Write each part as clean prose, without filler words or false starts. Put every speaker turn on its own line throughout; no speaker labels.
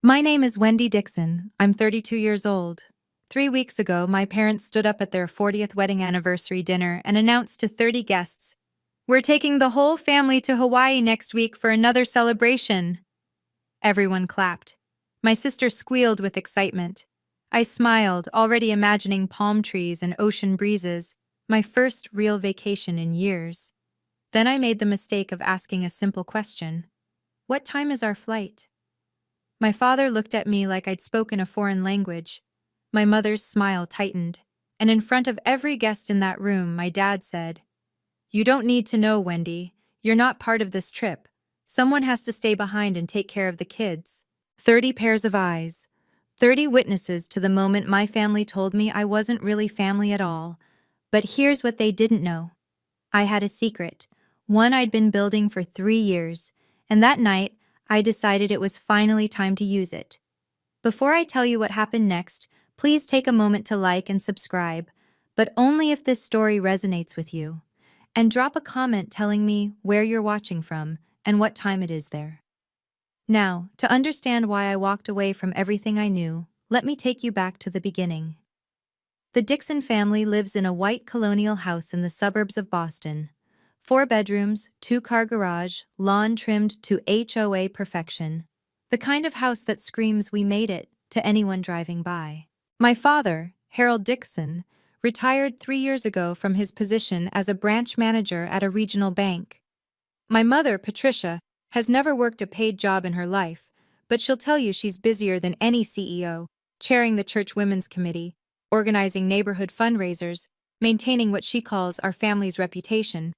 My name is Wendy Dixon. I'm 32 years old. 3 weeks ago, my parents stood up at their 40th wedding anniversary dinner and announced to 30 guests, "We're taking the whole family to Hawaii next week for another celebration." Everyone clapped. My sister squealed with excitement. I smiled, already imagining palm trees and ocean breezes, my first real vacation in years. Then I made the mistake of asking a simple question. What time is our flight? My father looked at me like I'd spoken a foreign language. My mother's smile tightened, and in front of every guest in that room, my dad said, "You don't need to know, Wendy. You're not part of this trip. Someone has to stay behind and take care of the kids." 30 pairs of eyes. 30 witnesses to the moment my family told me I wasn't really family at all. But here's what they didn't know. I had a secret, one I'd been building for 3 years, and that night, I decided it was finally time to use it. Before I tell you what happened next, please take a moment to like and subscribe, but only if this story resonates with you. And drop a comment telling me where you're watching from and what time it is there. Now, to understand why I walked away from everything I knew, let me take you back to the beginning. The Dixon family lives in a white colonial house in the suburbs of Boston. 4 bedrooms, 2-car garage, lawn trimmed to HOA perfection. The kind of house that screams "we made it" to anyone driving by. My father, Harold Dixon, retired 3 years ago from his position as a branch manager at a regional bank. My mother, Patricia, has never worked a paid job in her life, but she'll tell you she's busier than any CEO, chairing the church women's committee, organizing neighborhood fundraisers, maintaining what she calls our family's reputation.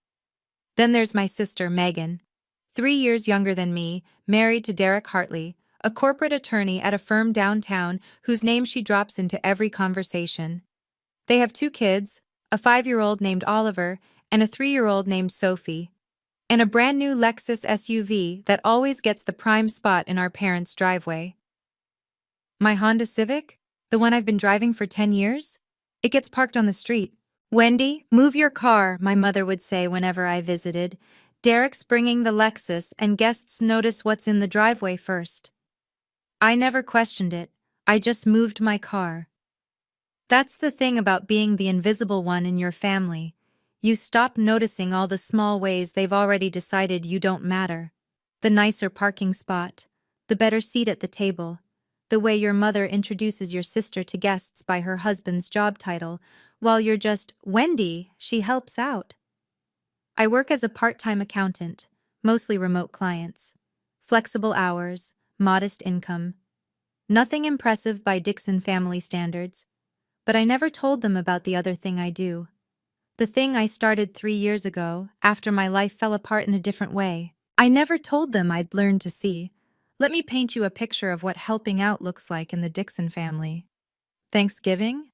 Then there's my sister, Megan, 3 years younger than me, married to Derek Hartley, a corporate attorney at a firm downtown whose name she drops into every conversation. They have 2 kids, a 5-year-old named Oliver and a 3-year-old named Sophie, and a brand new Lexus SUV that always gets the prime spot in our parents' driveway. My Honda Civic, the one I've been driving for 10 years, it gets parked on the street. "Wendy, move your car," my mother would say whenever I visited. "Derek's bringing the Lexus and guests notice what's in the driveway first." I never questioned it. I just moved my car. That's the thing about being the invisible one in your family. You stop noticing all the small ways they've already decided you don't matter. The nicer parking spot, the better seat at the table, the way your mother introduces your sister to guests by her husband's job title, while you're just Wendy, she helps out. I work as a part-time accountant, mostly remote clients. Flexible hours, modest income. Nothing impressive by Dixon family standards. But I never told them about the other thing I do. The thing I started 3 years ago, after my life fell apart in a different way. I never told them I'd learned to see. Let me paint you a picture of what helping out looks like in the Dixon family. Thanksgiving?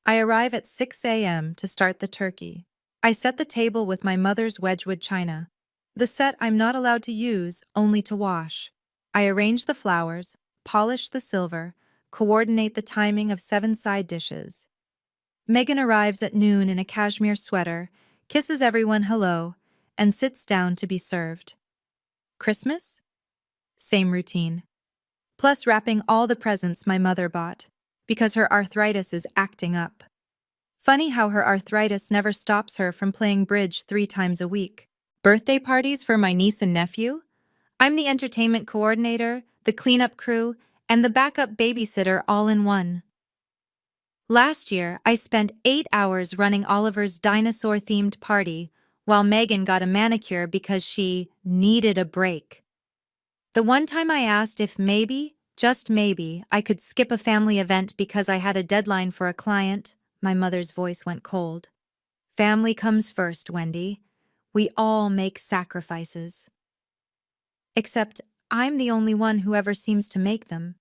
I arrive at 6 a.m. to start the turkey. I set the table with my mother's Wedgwood china, the set I'm not allowed to use, only to wash. I arrange the flowers, polish the silver, coordinate the timing of 7 side dishes. Megan arrives at noon in a cashmere sweater, kisses everyone hello, and sits down to be served. Christmas? Same routine. Plus wrapping all the presents my mother bought, because her arthritis is acting up. Funny how her arthritis never stops her from playing bridge 3 times a week. Birthday parties for my niece and nephew? I'm the entertainment coordinator, the cleanup crew, and the backup babysitter all in one. Last year, I spent 8 hours running Oliver's dinosaur-themed party, while Megan got a manicure because she needed a break. The one time I asked if maybe, just maybe, I could skip a family event because I had a deadline for a client, my mother's voice went cold. Family comes first, Wendy. We all make sacrifices. Except I'm the only one who ever seems to make them.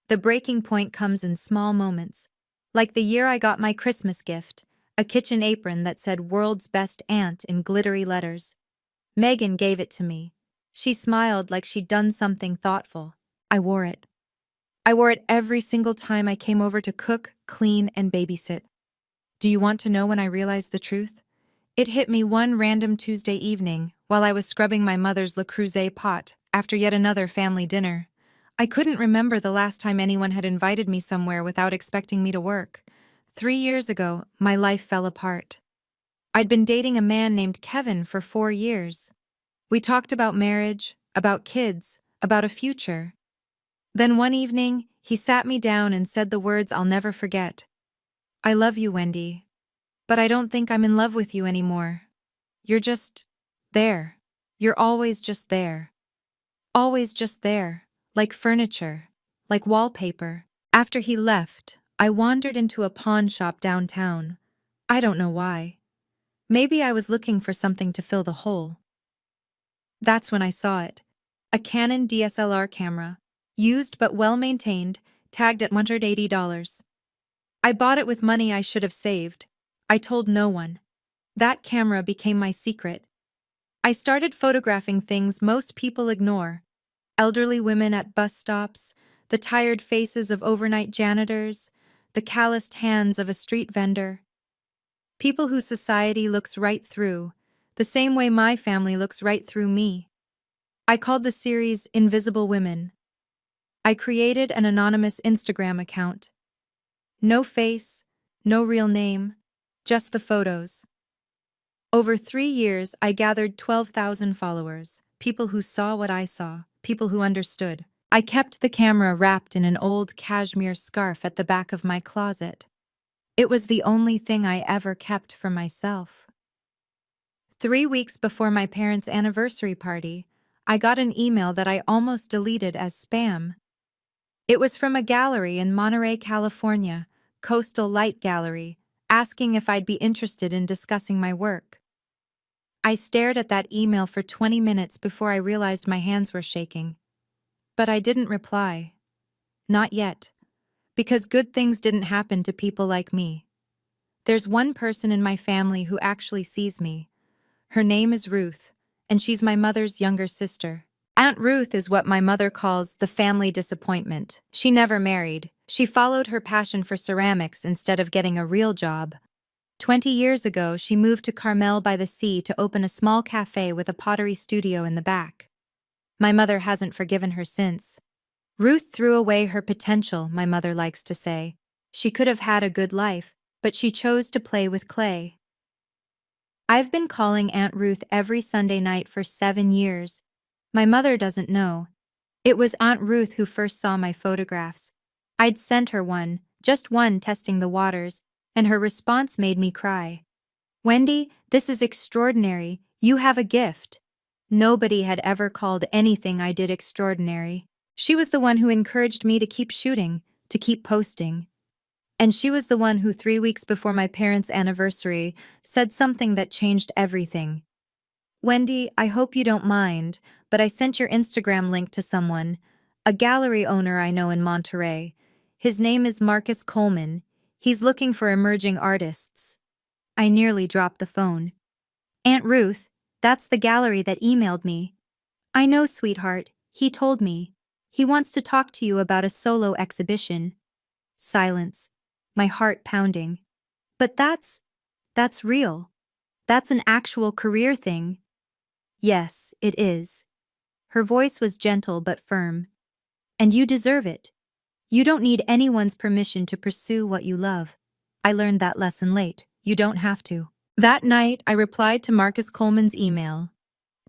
The breaking point comes in small moments, like the year I got my Christmas gift, a kitchen apron that said "World's Best Aunt" in glittery letters. Megan gave it to me. She smiled like she'd done something thoughtful. I wore it. I wore it every single time I came over to cook, clean, and babysit. Do you want to know when I realized the truth? It hit me one random Tuesday evening while I was scrubbing my mother's Le Creuset pot after yet another family dinner. I couldn't remember the last time anyone had invited me somewhere without expecting me to work. 3 years ago, my life fell apart. I'd been dating a man named Kevin for 4 years. We talked about marriage, about kids, about a future. Then one evening, he sat me down and said the words I'll never forget. I love you, Wendy, but I don't think I'm in love with you anymore. You're just there. You're always just there. Always just there, like furniture, like wallpaper. After he left, I wandered into a pawn shop downtown. I don't know why. Maybe I was looking for something to fill the hole. That's when I saw it. A Canon DSLR camera, used but well maintained, tagged at $180. I bought it with money I should have saved. I told no one. That camera became my secret. I started photographing things most people ignore. Elderly women at bus stops, the tired faces of overnight janitors, the calloused hands of a street vendor. People who society looks right through, the same way my family looks right through me. I called the series Invisible Women. I created an anonymous Instagram account. No face, no real name, just the photos. Over 3 years, I gathered 12,000 followers, people who saw what I saw, people who understood. I kept the camera wrapped in an old cashmere scarf at the back of my closet. It was the only thing I ever kept for myself. 3 weeks before my parents' anniversary party, I got an email that I almost deleted as spam. It was from a gallery in Monterey, California, Coastal Light Gallery, asking if I'd be interested in discussing my work. I stared at that email for 20 minutes before I realized my hands were shaking. But I didn't reply. Not yet. Because good things didn't happen to people like me. There's one person in my family who actually sees me. Her name is Ruth, and she's my mother's younger sister. Aunt Ruth is what my mother calls the family disappointment. She never married. She followed her passion for ceramics instead of getting a real job. 20 years ago, she moved to Carmel by the Sea to open a small cafe with a pottery studio in the back. My mother hasn't forgiven her since. Ruth threw away her potential, my mother likes to say. She could have had a good life, but she chose to play with clay. I've been calling Aunt Ruth every Sunday night for 7 years. My mother doesn't know. It was Aunt Ruth who first saw my photographs. I'd sent her one, just one testing the waters, and her response made me cry. Wendy, this is extraordinary. You have a gift. Nobody had ever called anything I did extraordinary. She was the one who encouraged me to keep shooting, to keep posting. And she was the one who 3 weeks before my parents' anniversary said something that changed everything. Wendy, I hope you don't mind, but I sent your Instagram link to someone, a gallery owner I know in Monterey. His name is Marcus Coleman. He's looking for emerging artists. I nearly dropped the phone. Aunt Ruth, that's the gallery that emailed me. I know, sweetheart, he told me. He wants to talk to you about a solo exhibition. Silence, my heart pounding. But that's real. That's an actual career thing. Yes, it is. Her voice was gentle but firm. And you deserve it. You don't need anyone's permission to pursue what you love. I learned that lesson late. You don't have to. That night, I replied to Marcus Coleman's email.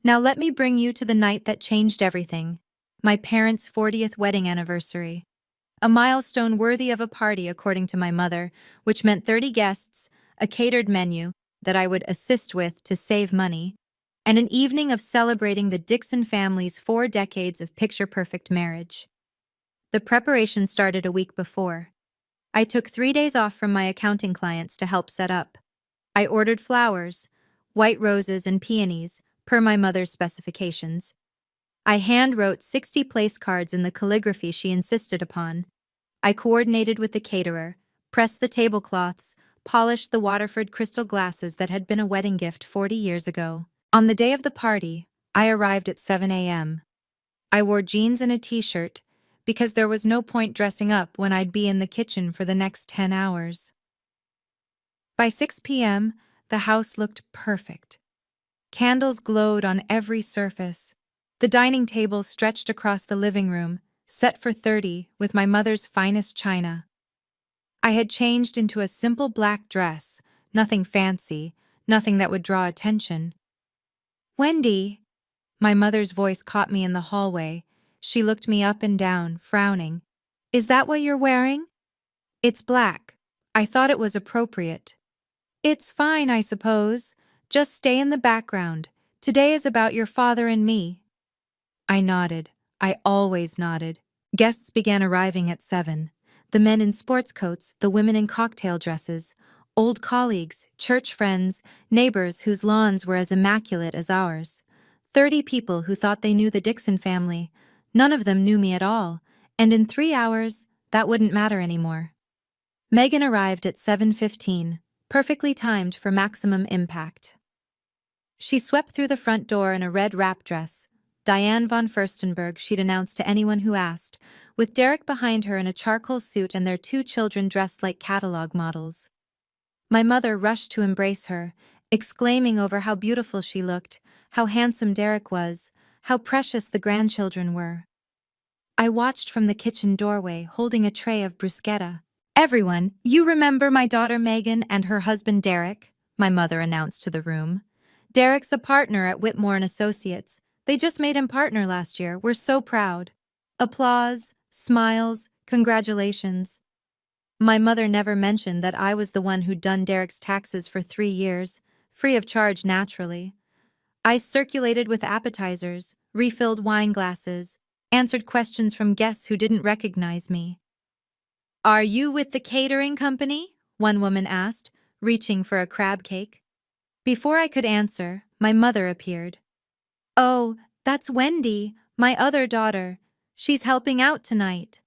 Now let me bring you to the night that changed everything. My parents' 40th wedding anniversary. A milestone worthy of a party, according to my mother, which meant 30 guests, a catered menu that I would assist with to save money, and an evening of celebrating the Dixon family's 4 decades of picture-perfect marriage. The preparation started a week before. I took 3 days off from my accounting clients to help set up. I ordered flowers, white roses and peonies, per my mother's specifications. I hand-wrote 60 place cards in the calligraphy she insisted upon. I coordinated with the caterer, pressed the tablecloths, polished the Waterford crystal glasses that had been a wedding gift 40 years ago. On the day of the party, I arrived at 7 a.m. I wore jeans and a t-shirt because there was no point dressing up when I'd be in the kitchen for the next 10 hours. By 6 p.m., the house looked perfect. Candles glowed on every surface. The dining table stretched across the living room, set for 30 with my mother's finest china. I had changed into a simple black dress, nothing fancy, nothing that would draw attention. Wendy! My mother's voice caught me in the hallway. She looked me up and down, frowning. Is that what you're wearing? It's black. I thought it was appropriate. It's fine, I suppose. Just stay in the background. Today is about your father and me. I nodded. I always nodded. Guests began arriving at 7. The men in sports coats, the women in cocktail dresses, old colleagues, church friends, neighbors whose lawns were as immaculate as ours. 30 people who thought they knew the Dixon family. None of them knew me at all, and in 3 hours, that wouldn't matter anymore. Megan arrived at 7:15, perfectly timed for maximum impact. She swept through the front door in a red wrap dress. Diane von Furstenberg, she'd announced to anyone who asked, with Derek behind her in a charcoal suit and their 2 children dressed like catalog models. My mother rushed to embrace her, exclaiming over how beautiful she looked, how handsome Derek was, how precious the grandchildren were. I watched from the kitchen doorway, holding a tray of bruschetta. Everyone, you remember my daughter Megan and her husband Derek? My mother announced to the room. Derek's a partner at Whitmore & Associates. They just made him partner last year. We're so proud. Applause, smiles, congratulations. My mother never mentioned that I was the one who'd done Derek's taxes for 3 years, free of charge naturally. I circulated with appetizers, refilled wine glasses, answered questions from guests who didn't recognize me. Are you with the catering company? One woman asked, reaching for a crab cake. Before I could answer, my mother appeared. Oh, that's Wendy, my other daughter. She's helping out tonight.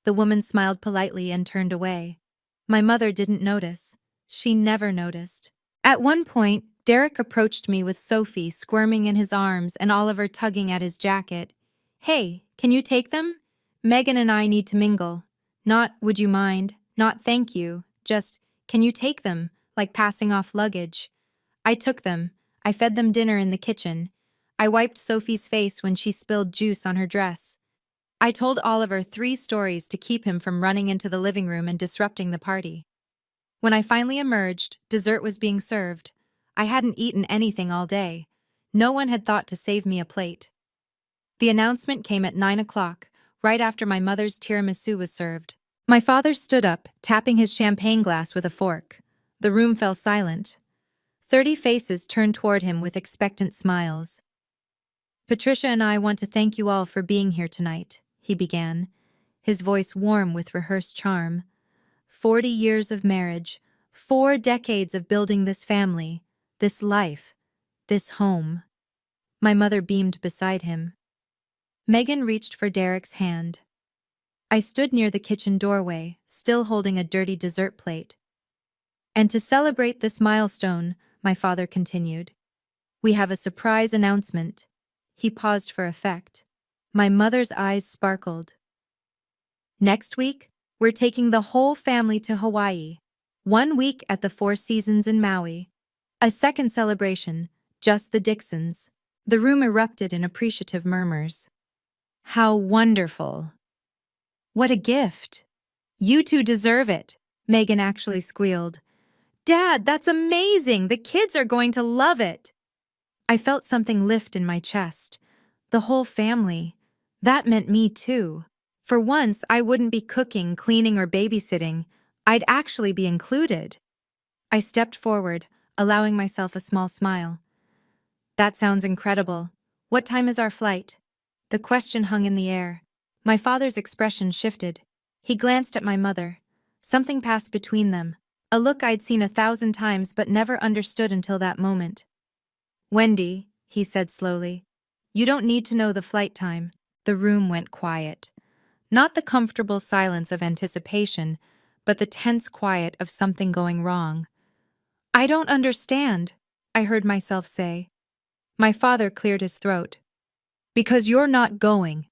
The woman smiled politely and turned away. My mother didn't notice. She never noticed. At one point, Derek approached me with Sophie squirming in his arms and Oliver tugging at his jacket. Hey, can you take them? Megan and I need to mingle. Not, would you mind? Not, thank you. Just, can you take them? Like passing off luggage. I took them. I fed them dinner in the kitchen. I wiped Sophie's face when she spilled juice on her dress. I told Oliver 3 stories to keep him from running into the living room and disrupting the party. When I finally emerged, dessert was being served. I hadn't eaten anything all day. No one had thought to save me a plate. The announcement came at 9 o'clock, right after my mother's tiramisu was served. My father stood up, tapping his champagne glass with a fork. The room fell silent. 30 faces turned toward him with expectant smiles. Patricia and I want to thank you all for being here tonight, he began, his voice warm with rehearsed charm. 40 years of marriage, 4 decades of building this family, this life, this home. My mother beamed beside him. Megan reached for Derek's hand. I stood near the kitchen doorway, still holding a dirty dessert plate. And to celebrate this milestone, my father continued, we have a surprise announcement. He paused for effect. My mother's eyes sparkled. Next week, we're taking the whole family to Hawaii. 1 week at the Four Seasons in Maui. A second celebration, just the Dixons. The room erupted in appreciative murmurs. How wonderful. What a gift. You two deserve it, Megan actually squealed. Dad, that's amazing! The kids are going to love it! I felt something lift in my chest. The whole family. That meant me too. For once, I wouldn't be cooking, cleaning, or babysitting. I'd actually be included. I stepped forward, allowing myself a small smile. That sounds incredible. What time is our flight? The question hung in the air. My father's expression shifted. He glanced at my mother. Something passed between them. A look I'd seen 1,000 times but never understood until that moment. Wendy, he said slowly, you don't need to know the flight time. The room went quiet. Not the comfortable silence of anticipation, but the tense quiet of something going wrong. I don't understand, I heard myself say. My father cleared his throat. Because you're not going.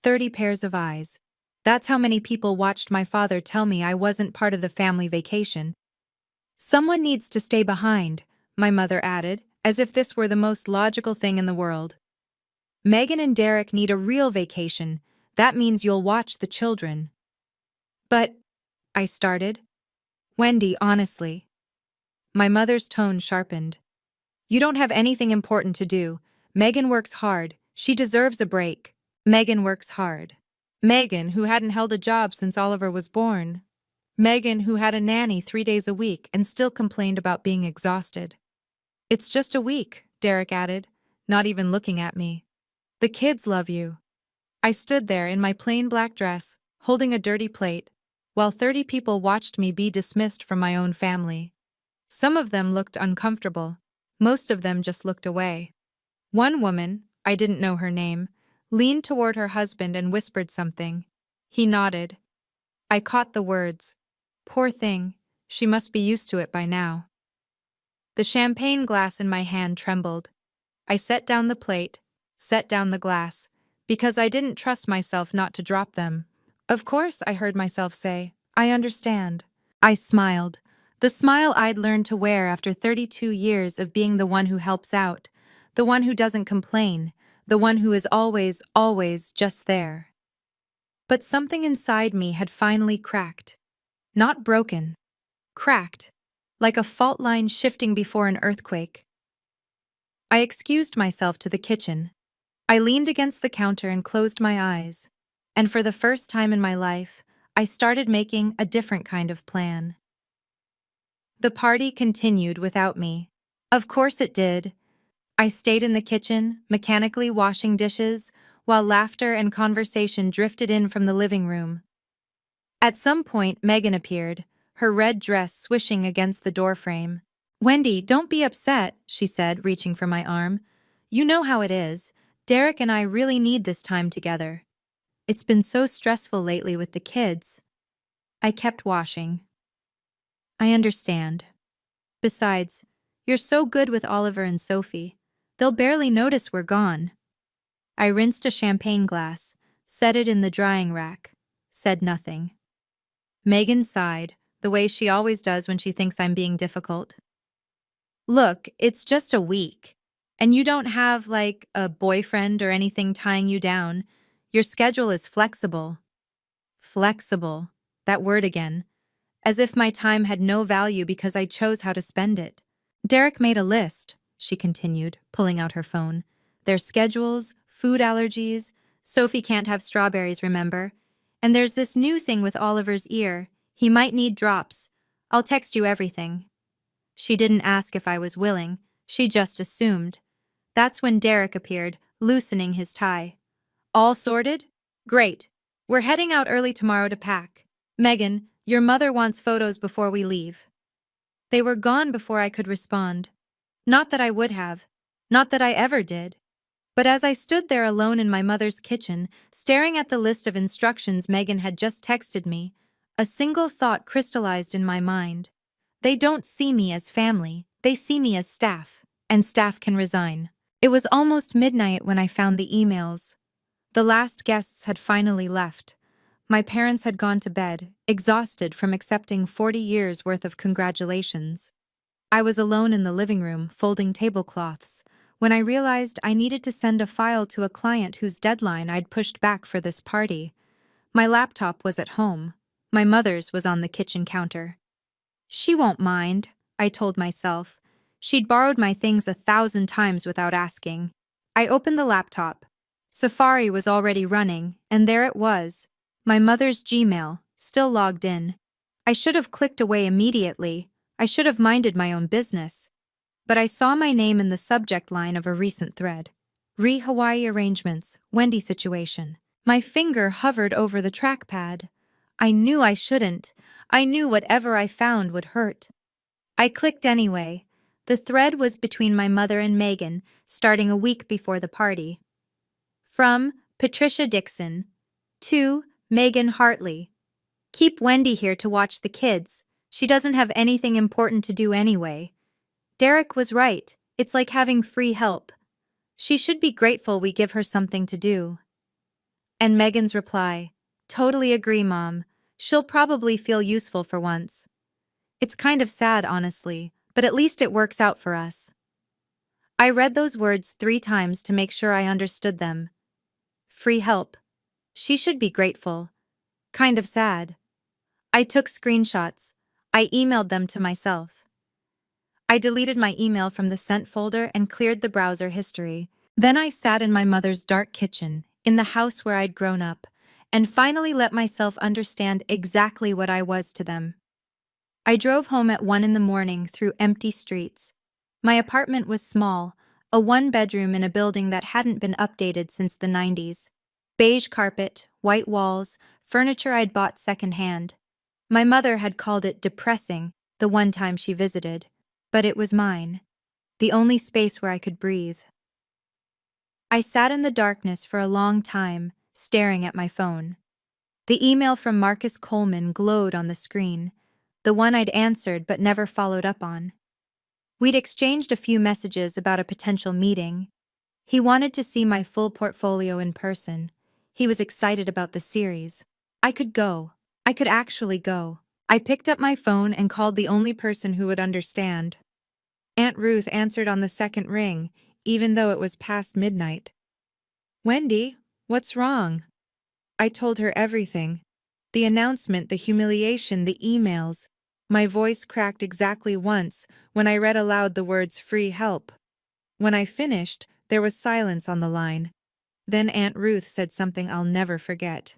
30 pairs of eyes. That's how many people watched my father tell me I wasn't part of the family vacation. Someone needs to stay behind, my mother added, as if this were the most logical thing in the world. Megan and Derek need a real vacation. That means you'll watch the children. But, I started. Wendy, honestly. My mother's tone sharpened. You don't have anything important to do. Megan works hard. She deserves a break. Megan works hard. Megan, who hadn't held a job since Oliver was born. Megan, who had a nanny 3 days a week and still complained about being exhausted. It's just a week, Derek added, not even looking at me. The kids love you. I stood there in my plain black dress, holding a dirty plate, while 30 people watched me be dismissed from my own family. Some of them looked uncomfortable. Most of them just looked away. One woman, I didn't know her name, leaned toward her husband and whispered something. He nodded. I caught the words. Poor thing, she must be used to it by now. The champagne glass in my hand trembled. I set down the plate, set down the glass, because I didn't trust myself not to drop them. Of course, I heard myself say, I understand. I smiled, the smile I'd learned to wear after 32 years of being the one who helps out, the one who doesn't complain, the one who is always, always just there. But something inside me had finally cracked. Not broken. Cracked. Like a fault line shifting before an earthquake. I excused myself to the kitchen. I leaned against the counter and closed my eyes. And for the first time in my life, I started making a different kind of plan. The party continued without me. Of course it did. I stayed in the kitchen, mechanically washing dishes, while laughter and conversation drifted in from the living room. At some point, Megan appeared, her red dress swishing against the doorframe. Wendy, don't be upset, she said, reaching for my arm. You know how it is. Derek and I really need this time together. It's been so stressful lately with the kids. I kept washing. I understand. Besides, you're so good with Oliver and Sophie. They'll barely notice we're gone. I rinsed a champagne glass, set it in the drying rack, said nothing. Megan sighed, the way she always does when she thinks I'm being difficult. Look, it's just a week. And you don't have, like, a boyfriend or anything tying you down. Your schedule is flexible. Flexible. That word again. As if my time had no value because I chose how to spend it. Derek made a list, she continued, pulling out her phone. Their schedules, food allergies. Sophie can't have strawberries, remember? And there's this new thing with Oliver's ear. He might need drops. I'll text you everything. She didn't ask if I was willing. She just assumed. That's when Derek appeared, loosening his tie. All sorted? Great. We're heading out early tomorrow to pack. Megan, your mother wants photos before we leave. They were gone before I could respond. Not that I would have. Not that I ever did. But as I stood there alone in my mother's kitchen, staring at the list of instructions Megan had just texted me, a single thought crystallized in my mind. They don't see me as family, they see me as staff, and staff can resign. It was almost midnight when I found the emails. The last guests had finally left. My parents had gone to bed, exhausted from accepting 40 years' worth of congratulations. I was alone in the living room, folding tablecloths, when I realized I needed to send a file to a client whose deadline I'd pushed back for this party. My laptop was at home. My mother's was on the kitchen counter. She won't mind, I told myself. She'd borrowed my things 1,000 times without asking. I opened the laptop. Safari was already running, and there it was. My mother's Gmail, still logged in. I should have clicked away immediately. I should have minded my own business. But I saw my name in the subject line of a recent thread. Hawaii arrangements, Wendy situation. My finger hovered over the trackpad. I knew I shouldn't. I knew whatever I found would hurt. I clicked anyway. The thread was between my mother and Megan, starting a week before the party. From Patricia Dixon. To Megan Hartley. Keep Wendy here to watch the kids. She doesn't have anything important to do anyway. Derek was right. It's like having free help. She should be grateful we give her something to do. And Megan's reply. Totally agree, Mom. She'll probably feel useful for once. It's kind of sad, honestly, but at least it works out for us. I read those words 3 times to make sure I understood them. Free help. She should be grateful. Kind of sad. I took screenshots. I emailed them to myself. I deleted my email from the sent folder and cleared the browser history. Then I sat in my mother's dark kitchen, in the house where I'd grown up, and finally let myself understand exactly what I was to them. I drove home at 1 in the morning through empty streets. My apartment was small, a one-bedroom in a building that hadn't been updated since the 90s. Beige carpet, white walls, furniture I'd bought secondhand. My mother had called it depressing the one time she visited, but it was mine, the only space where I could breathe. I sat in the darkness for a long time, staring at my phone. The email from Marcus Coleman glowed on the screen, the one I'd answered but never followed up on. We'd exchanged a few messages about a potential meeting. He wanted to see my full portfolio in person. He was excited about the series. I could go. I could actually go. I picked up my phone and called the only person who would understand. Aunt Ruth answered on the second ring, even though it was past midnight. "Wendy, what's wrong?" I told her everything. The announcement, the humiliation, the emails. My voice cracked exactly once when I read aloud the words "free help." When I finished, there was silence on the line. Then Aunt Ruth said something I'll never forget.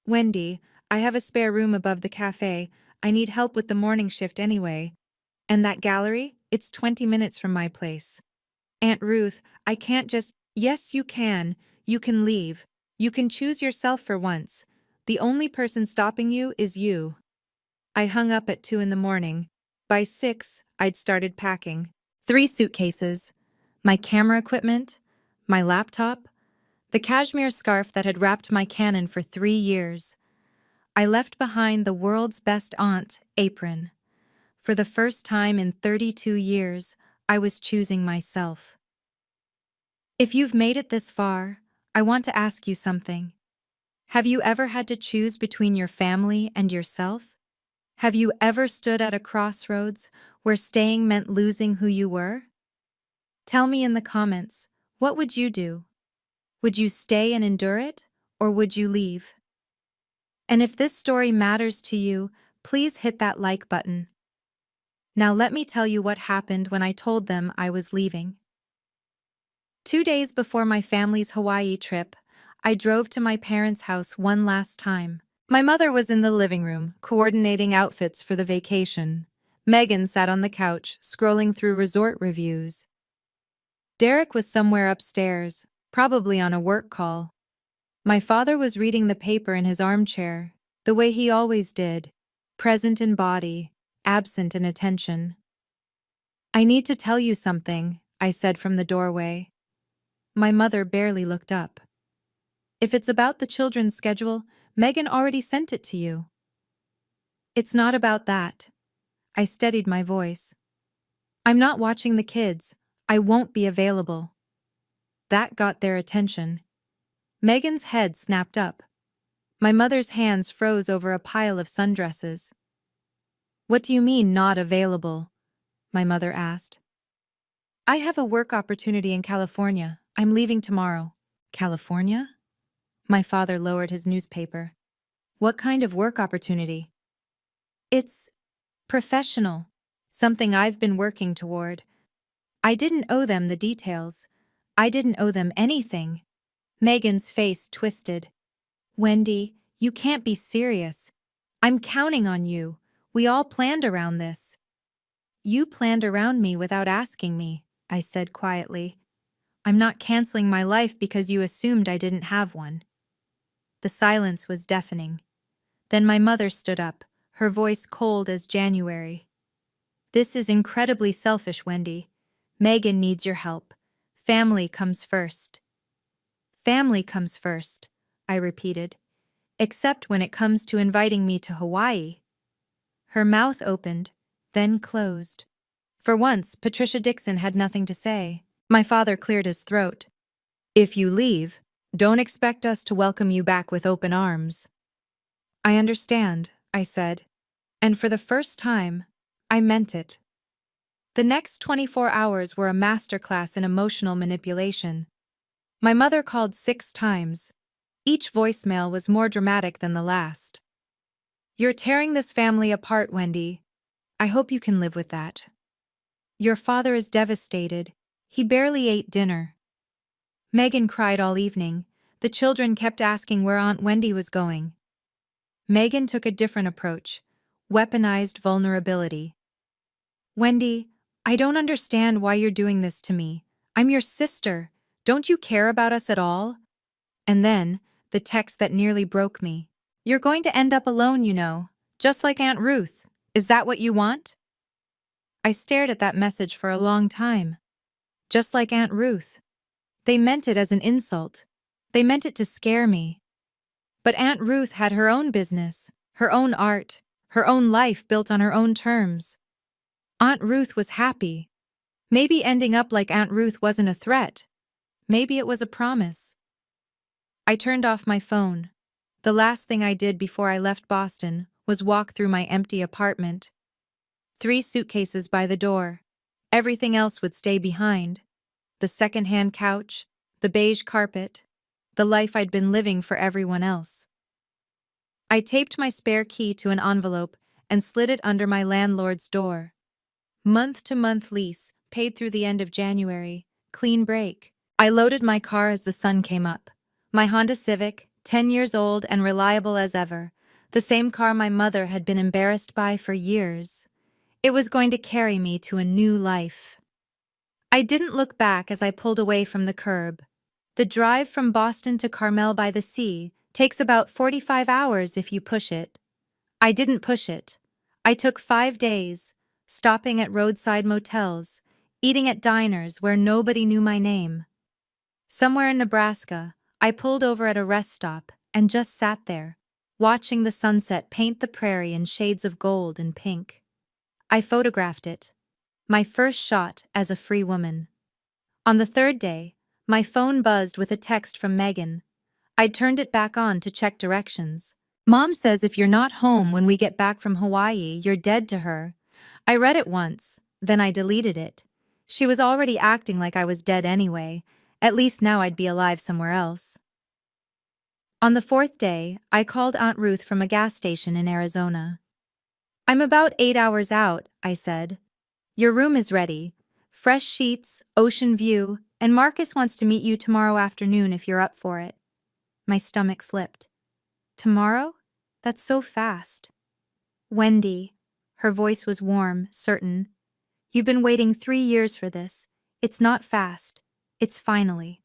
"Wendy, I have a spare room above the cafe. I need help with the morning shift anyway. And that gallery? It's 20 minutes from my place." "Aunt Ruth, I can't just—" "Yes, you can. You can leave. You can choose yourself for once. The only person stopping you is you." I hung up at 2 in the morning. By 6, I'd started packing. 3 suitcases. My camera equipment, my laptop, the cashmere scarf that had wrapped my Canon for 3 years. I left behind the world's best aunt apron. For the first time in 32 years, I was choosing myself. If you've made it this far, I want to ask you something. Have you ever had to choose between your family and yourself? Have you ever stood at a crossroads where staying meant losing who you were? Tell me in the comments, what would you do? Would you stay and endure it, or would you leave? And if this story matters to you, please hit that like button. Now let me tell you what happened when I told them I was leaving. 2 days before my family's Hawaii trip, I drove to my parents' house one last time. My mother was in the living room, coordinating outfits for the vacation. Megan sat on the couch, scrolling through resort reviews. Derek was somewhere upstairs, probably on a work call. My father was reading the paper in his armchair, the way he always did, present in body, absent in attention. "I need to tell you something," I said from the doorway. My mother barely looked up. "If it's about the children's schedule, Megan already sent it to you." "It's not about that." I steadied my voice. "I'm not watching the kids. I won't be available." That got their attention. Megan's head snapped up. My mother's hands froze over a pile of sundresses. "What do you mean, not available?" my mother asked. "I have a work opportunity in California. I'm leaving tomorrow." "California?" My father lowered his newspaper. "What kind of work opportunity?" "It's professional. Something I've been working toward." I didn't owe them the details. I didn't owe them anything. Megan's face twisted. "Wendy, you can't be serious. I'm counting on you. We all planned around this." "You planned around me without asking me," I said quietly. "I'm not canceling my life because you assumed I didn't have one." The silence was deafening. Then my mother stood up, her voice cold as January. "This is incredibly selfish, Wendy. Megan needs your help. Family comes first." "Family comes first," I repeated. "Except when it comes to inviting me to Hawaii." Her mouth opened, then closed. For once, Patricia Dixon had nothing to say. My father cleared his throat. "If you leave, don't expect us to welcome you back with open arms." "I understand," I said. And for the first time, I meant it. The next 24 hours were a masterclass in emotional manipulation. My mother called 6 times. Each voicemail was more dramatic than the last. "You're tearing this family apart, Wendy. I hope you can live with that. Your father is devastated. He barely ate dinner." Megan cried all evening. The children kept asking where Aunt Wendy was going. Megan took a different approach, weaponized vulnerability. "Wendy, I don't understand why you're doing this to me. I'm your sister. Don't you care about us at all?" And then, the text that nearly broke me. "You're going to end up alone, you know, just like Aunt Ruth. Is that what you want?" I stared at that message for a long time. Just like Aunt Ruth. They meant it as an insult. They meant it to scare me. But Aunt Ruth had her own business, her own art, her own life built on her own terms. Aunt Ruth was happy. Maybe ending up like Aunt Ruth wasn't a threat. Maybe it was a promise. I turned off my phone. The last thing I did before I left Boston was walk through my empty apartment. 3 suitcases by the door. Everything else would stay behind. The second-hand couch, the beige carpet, the life I'd been living for everyone else. I taped my spare key to an envelope and slid it under my landlord's door. Month-to-month lease, paid through the end of January. Clean break. I loaded my car as the sun came up. My Honda Civic, 10 years old and reliable as ever. The same car my mother had been embarrassed by for years. It was going to carry me to a new life. I didn't look back as I pulled away from the curb. The drive from Boston to Carmel by the Sea takes about 45 hours if you push it. I didn't push it. I took 5 days, stopping at roadside motels, eating at diners where nobody knew my name. Somewhere in Nebraska, I pulled over at a rest stop and just sat there, watching the sunset paint the prairie in shades of gold and pink. I photographed it. My first shot as a free woman. On the 3rd day, my phone buzzed with a text from Megan. I turned it back on to check directions. "Mom says if you're not home when we get back from Hawaii, you're dead to her." I read it once, then I deleted it. She was already acting like I was dead anyway. At least now I'd be alive somewhere else. On the 4th day, I called Aunt Ruth from a gas station in Arizona. "I'm about 8 hours out," I said. "Your room is ready. Fresh sheets, ocean view, and Marcus wants to meet you tomorrow afternoon if you're up for it." My stomach flipped. "Tomorrow? That's so fast." "Wendy." Her voice was warm, certain. "You've been waiting 3 years for this. It's not fast. It's finally."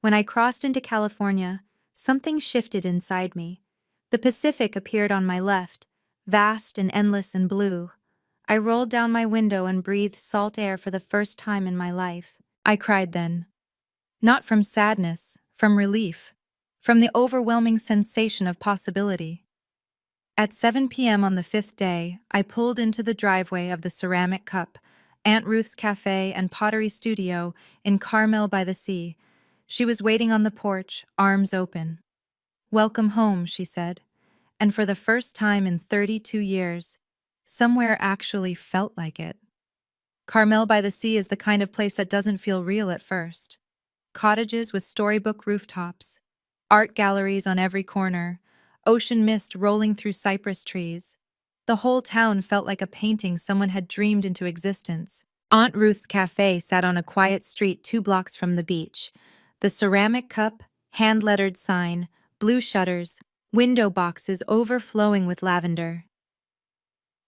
When I crossed into California, something shifted inside me. The Pacific appeared on my left, vast and endless and blue. I rolled down my window and breathed salt air for the first time in my life. I cried then. Not from sadness, from relief, from the overwhelming sensation of possibility. At 7 p.m. on the 5th day, I pulled into the driveway of the Ceramic Cup, Aunt Ruth's Cafe and Pottery Studio in Carmel by the Sea. She was waiting on the porch, arms open. "Welcome home," she said, and for the first time in 32 years, somewhere actually felt like it. Carmel by the Sea is the kind of place that doesn't feel real at first. Cottages with storybook rooftops, art galleries on every corner, ocean mist rolling through cypress trees. The whole town felt like a painting someone had dreamed into existence. Aunt Ruth's Cafe sat on a quiet street 2 blocks from the beach. The Ceramic Cup, hand-lettered sign, blue shutters, window boxes overflowing with lavender.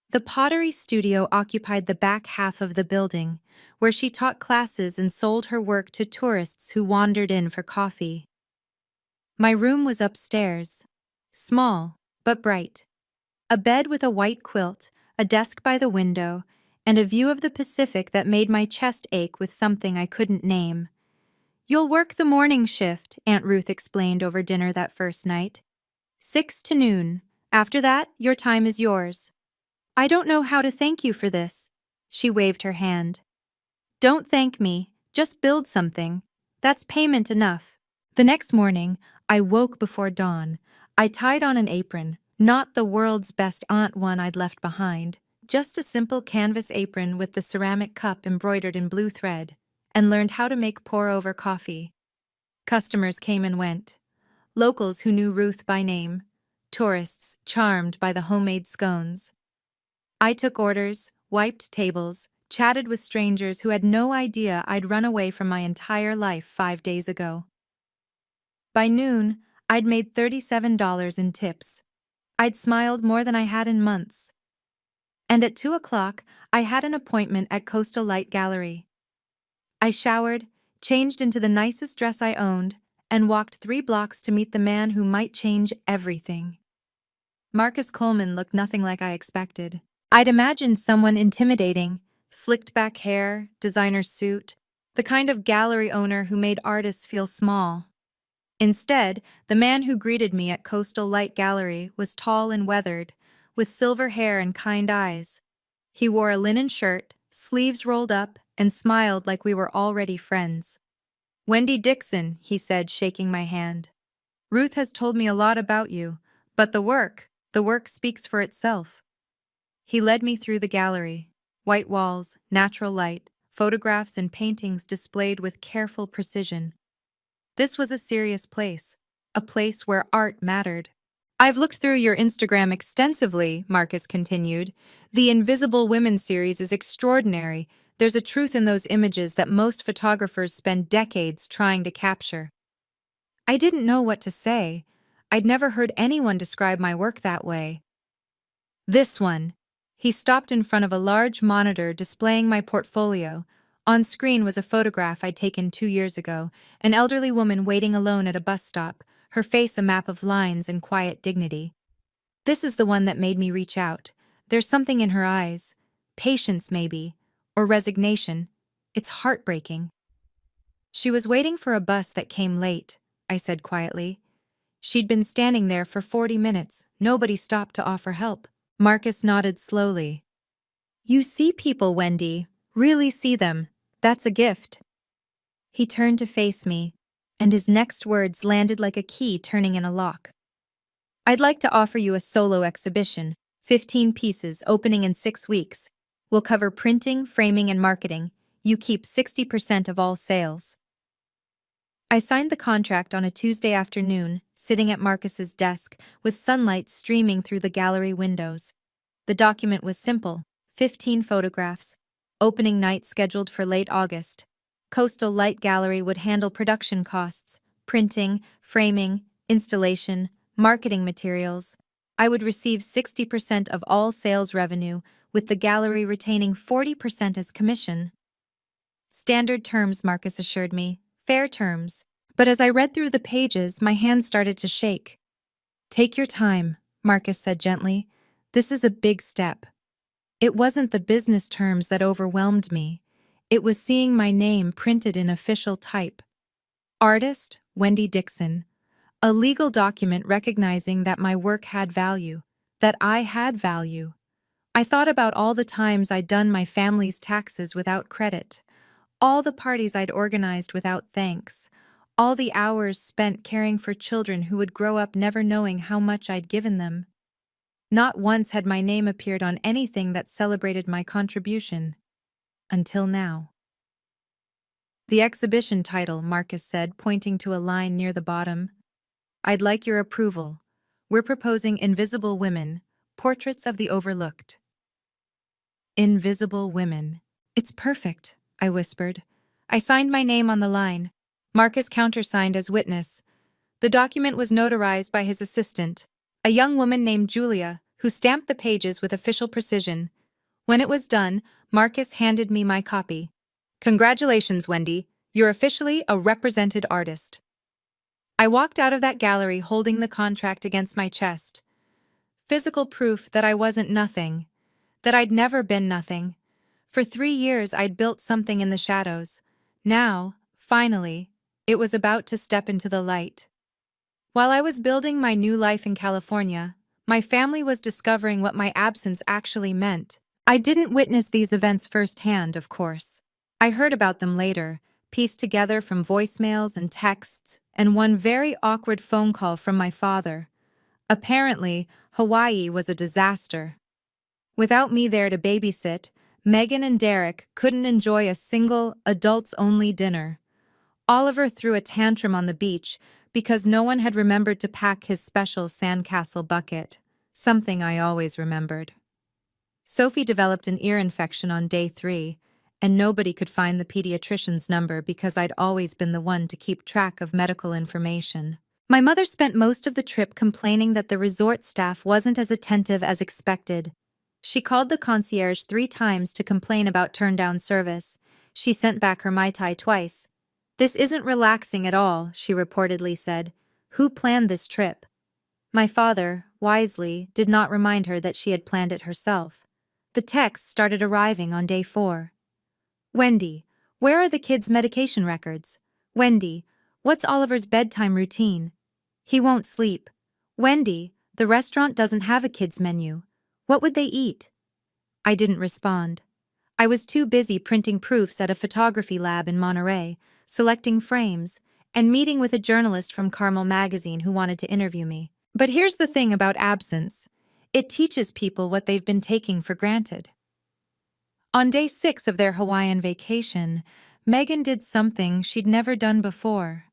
The pottery studio occupied the back half of the building, where she taught classes and sold her work to tourists who wandered in for coffee. My room was upstairs, small but bright. A bed with a white quilt, a desk by the window, and a view of the Pacific that made my chest ache with something I couldn't name. "You'll work the morning shift," Aunt Ruth explained over dinner that first night. 6 to noon. After that, your time is yours. "I don't know how to thank you for this." She waved her hand. "Don't thank me, just build something. That's payment enough." The next morning, I woke before dawn. I tied on an apron, not the world's best aunt one I'd left behind, just a simple canvas apron with the Ceramic Cup embroidered in blue thread, and learned how to make pour-over coffee. Customers came and went. locals who knew Ruth by name, tourists charmed by the homemade scones. I took orders, wiped tables, chatted with strangers who had no idea I'd run away from my entire life 5 days ago. By noon, I'd made $37 in tips. I'd smiled more than I had in months. And at 2 o'clock, I had an appointment at Coastal Light Gallery. I showered, changed into the nicest dress I owned, and walked 3 blocks to meet the man who might change everything. Marcus Coleman looked nothing like I expected. I'd imagined someone intimidating, slicked back hair, designer suit, the kind of gallery owner who made artists feel small. Instead, the man who greeted me at Coastal Light Gallery was tall and weathered, with silver hair and kind eyes. He wore a linen shirt, sleeves rolled up, and smiled like we were already friends. "Wendy Dixon," he said, shaking my hand. "Ruth has told me a lot about you, but the work speaks for itself." He led me through the gallery. White walls, natural light, photographs and paintings displayed with careful precision. This was a serious place, a place where art mattered. "I've looked through your Instagram extensively," Marcus continued. "The Invisible Women series is extraordinary. There's a truth in those images that most photographers spend decades trying to capture." I didn't know what to say. I'd never heard anyone describe my work that way. "This one." He stopped in front of a large monitor displaying my portfolio. On screen was a photograph I'd taken 2 years ago, an elderly woman waiting alone at a bus stop, her face a map of lines and quiet dignity. "This is the one that made me reach out. There's something in her eyes. Patience, maybe. Or resignation. It's heartbreaking." "She was waiting for a bus that came late," I said quietly. "She'd been standing there for 40 minutes. Nobody stopped to offer help." Marcus nodded slowly. "You see people, Wendy. Really see them. That's a gift." He turned to face me, and his next words landed like a key turning in a lock. "I'd like to offer you a solo exhibition, 15 pieces, opening in 6 weeks. We'll cover printing, framing, and marketing. You keep 60% of all sales." I signed the contract on a Tuesday afternoon, sitting at Marcus's desk, with sunlight streaming through the gallery windows. The document was simple: 15 photographs. Opening night scheduled for late August. Coastal Light Gallery would handle production costs, printing, framing, installation, marketing materials. I would receive 60% of all sales revenue, with the gallery retaining 40% as commission. "Standard terms," Marcus assured me. "Fair terms." But as I read through the pages, my hands started to shake. "Take your time," Marcus said gently. "This is a big step." It wasn't the business terms that overwhelmed me. It was seeing my name printed in official type. Artist, Wendy Dixon. A legal document recognizing that my work had value, that I had value. I thought about all the times I'd done my family's taxes without credit, all the parties I'd organized without thanks, all the hours spent caring for children who would grow up never knowing how much I'd given them. Not once had my name appeared on anything that celebrated my contribution. Until now. "The exhibition title," Marcus said, pointing to a line near the bottom. "I'd like your approval. We're proposing Invisible Women, Portraits of the Overlooked." Invisible Women. "It's perfect," I whispered. I signed my name on the line. Marcus countersigned as witness. The document was notarized by his assistant, a young woman named Julia, who stamped the pages with official precision. When it was done, Marcus handed me my copy. "Congratulations, Wendy. You're officially a represented artist." I walked out of that gallery holding the contract against my chest. Physical proof that I wasn't nothing, that I'd never been nothing. For 3 years I'd built something in the shadows. Now, finally, it was about to step into the light. While I was building my new life in California, my family was discovering what my absence actually meant. I didn't witness these events firsthand, of course. I heard about them later, pieced together from voicemails and texts, and one very awkward phone call from my father. Apparently, Hawaii was a disaster. Without me there to babysit, Megan and Derek couldn't enjoy a single, adults-only dinner. Oliver threw a tantrum on the beach, because no one had remembered to pack his special sandcastle bucket, something I always remembered. Sophie developed an ear infection on day 3, and nobody could find the pediatrician's number because I'd always been the one to keep track of medical information. My mother spent most of the trip complaining that the resort staff wasn't as attentive as expected. She called the concierge 3 times to complain about turned-down service. She sent back her Mai Tai twice. "This isn't relaxing at all," she reportedly said. "Who planned this trip?" My father, wisely, did not remind her that she had planned it herself. The texts started arriving on day 4. "Wendy, where are the kids' medication records? Wendy, what's Oliver's bedtime routine? He won't sleep. Wendy, the restaurant doesn't have a kids' menu. What would they eat?" I didn't respond. I was too busy printing proofs at a photography lab in Monterey, selecting frames, and meeting with a journalist from Carmel magazine who wanted to interview me. But here's the thing about absence. It teaches people what they've been taking for granted. On day 6 of their Hawaiian vacation, Megan did something she'd never done before.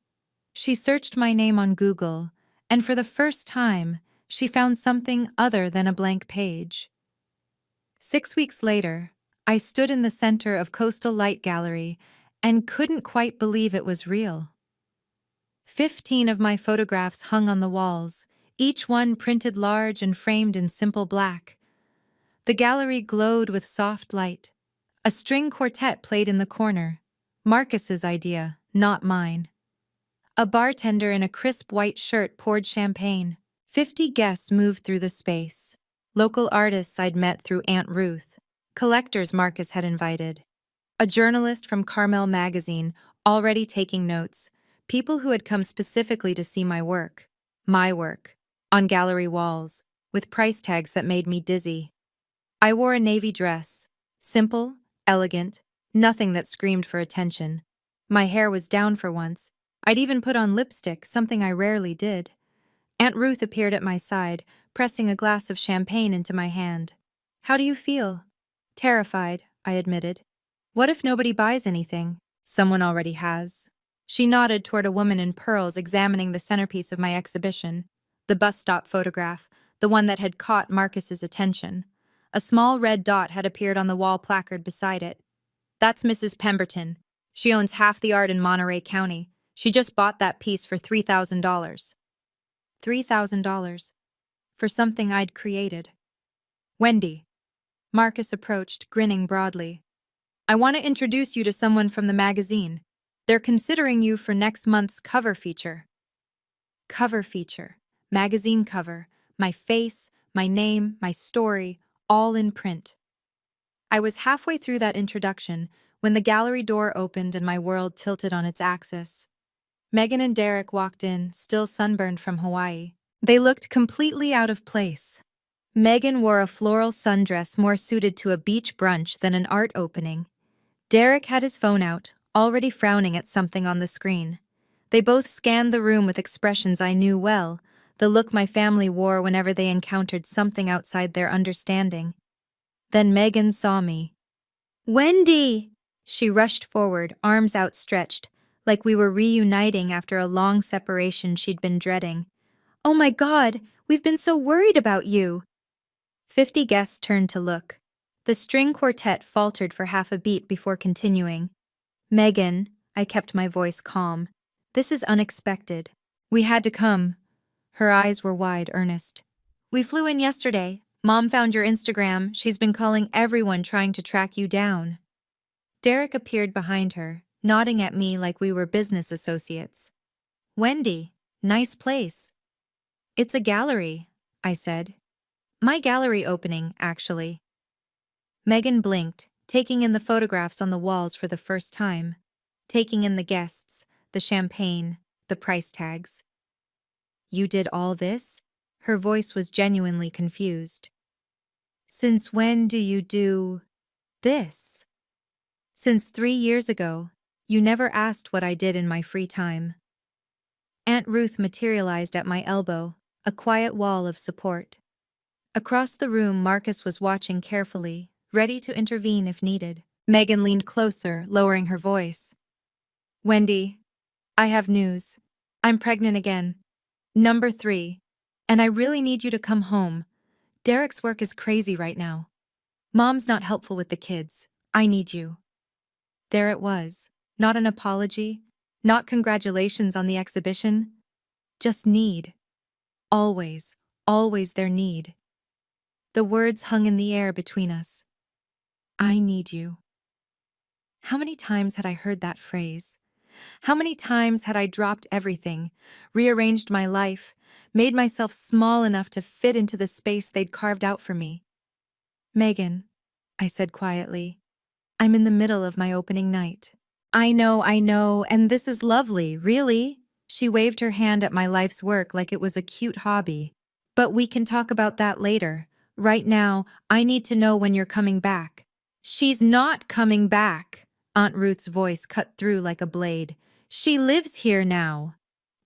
She searched my name on Google, and for the first time, she found something other than a blank page. 6 weeks later, I stood in the center of Coastal Light Gallery and couldn't quite believe it was real. 15 of my photographs hung on the walls, each one printed large and framed in simple black. The gallery glowed with soft light. A string quartet played in the corner. Marcus's idea, not mine. A bartender in a crisp white shirt poured champagne. 50 guests moved through the space. Local artists I'd met through Aunt Ruth. Collectors Marcus had invited. A journalist from Carmel magazine, already taking notes. People who had come specifically to see my work, on gallery walls, with price tags that made me dizzy. I wore a navy dress. Simple, elegant, nothing that screamed for attention. My hair was down for once. I'd even put on lipstick, something I rarely did. Aunt Ruth appeared at my side, pressing a glass of champagne into my hand. "How do you feel?" "Terrified," I admitted. "What if nobody buys anything?" "Someone already has." She nodded toward a woman in pearls examining the centerpiece of my exhibition, the bus stop photograph, the one that had caught Marcus's attention. A small red dot had appeared on the wall placard beside it. "That's Mrs. Pemberton. She owns half the art in Monterey County. She just bought that piece for $3,000. $3,000. For something I'd created. "Wendy." Marcus approached, grinning broadly. "I want to introduce you to someone from the magazine. They're considering you for next month's cover feature." Cover feature. Magazine cover. My face, my name, my story, all in print. I was halfway through that introduction when the gallery door opened and my world tilted on its axis. Megan and Derek walked in, still sunburned from Hawaii. They looked completely out of place. Megan wore a floral sundress more suited to a beach brunch than an art opening. Derek had his phone out, already frowning at something on the screen. They both scanned the room with expressions I knew well, the look my family wore whenever they encountered something outside their understanding. Then Megan saw me. "Wendy!" She rushed forward, arms outstretched, like we were reuniting after a long separation she'd been dreading. "Oh my God, we've been so worried about you!" 50 guests turned to look. The string quartet faltered for half a beat before continuing. "Megan," I kept my voice calm. "This is unexpected. We had to come." Her eyes were wide, earnest. "We flew in yesterday. Mom found your Instagram. She's been calling everyone trying to track you down." Derek appeared behind her, nodding at me like we were business associates. "Wendy, nice place." "It's a gallery," I said. "My gallery opening, actually." Megan blinked, taking in the photographs on the walls for the first time, taking in the guests, the champagne, the price tags. "You did all this?" Her voice was genuinely confused. "Since when do you do this?" "Since 3 years ago. You never asked what I did in my free time." Aunt Ruth materialized at my elbow, a quiet wall of support. Across the room, Marcus was watching carefully, ready to intervene if needed. Megan leaned closer, lowering her voice. "Wendy, I have news. I'm pregnant again. Number 3. And I really need you to come home. Derek's work is crazy right now. Mom's not helpful with the kids. I need you. There it was. Not an apology, not congratulations on the exhibition, just need. Always, always their need. The words hung in the air between us. I need you. How many times had I heard that phrase? How many times had I dropped everything, rearranged my life, made myself small enough to fit into the space they'd carved out for me? Megan, I said quietly, I'm in the middle of my opening night. I know, and this is lovely, really. She waved her hand at my life's work like it was a cute hobby. But we can talk about that later. Right now, I need to know when you're coming back. She's not coming back. Aunt Ruth's voice cut through like a blade. She lives here now.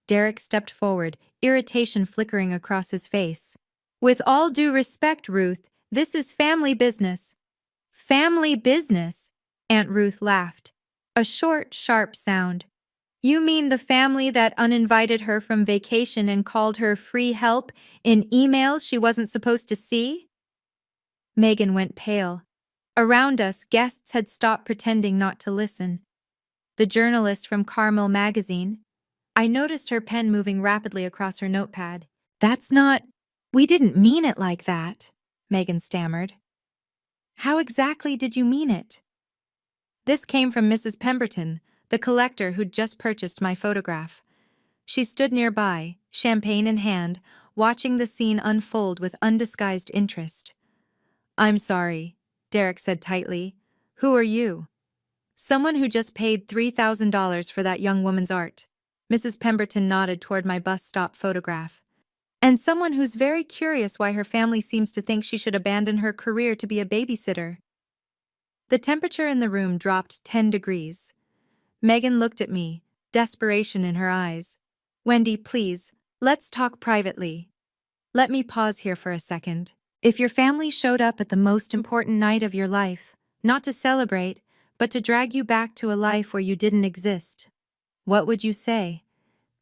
Derek stepped forward, irritation flickering across his face. With all due respect, Ruth, this is family business. Family business? Aunt Ruth laughed. A short, sharp sound. You mean the family that uninvited her from vacation and called her free help in emails she wasn't supposed to see? Megan went pale. Around us, guests had stopped pretending not to listen. The journalist from Carmel magazine. I noticed her pen moving rapidly across her notepad. That's not... We didn't mean it like that, Megan stammered. How exactly did you mean it? This came from Mrs. Pemberton, the collector who'd just purchased my photograph. She stood nearby, champagne in hand, watching the scene unfold with undisguised interest. I'm sorry, Derek said tightly. Who are you? Someone who just paid $3,000 for that young woman's art. Mrs. Pemberton nodded toward my bus stop photograph. And someone who's very curious why her family seems to think she should abandon her career to be a babysitter. The temperature in the room dropped 10 degrees. Megan looked at me, desperation in her eyes. Wendy, please, let's talk privately. Let me pause here for a second. If your family showed up at the most important night of your life, not to celebrate, but to drag you back to a life where you didn't exist, what would you say?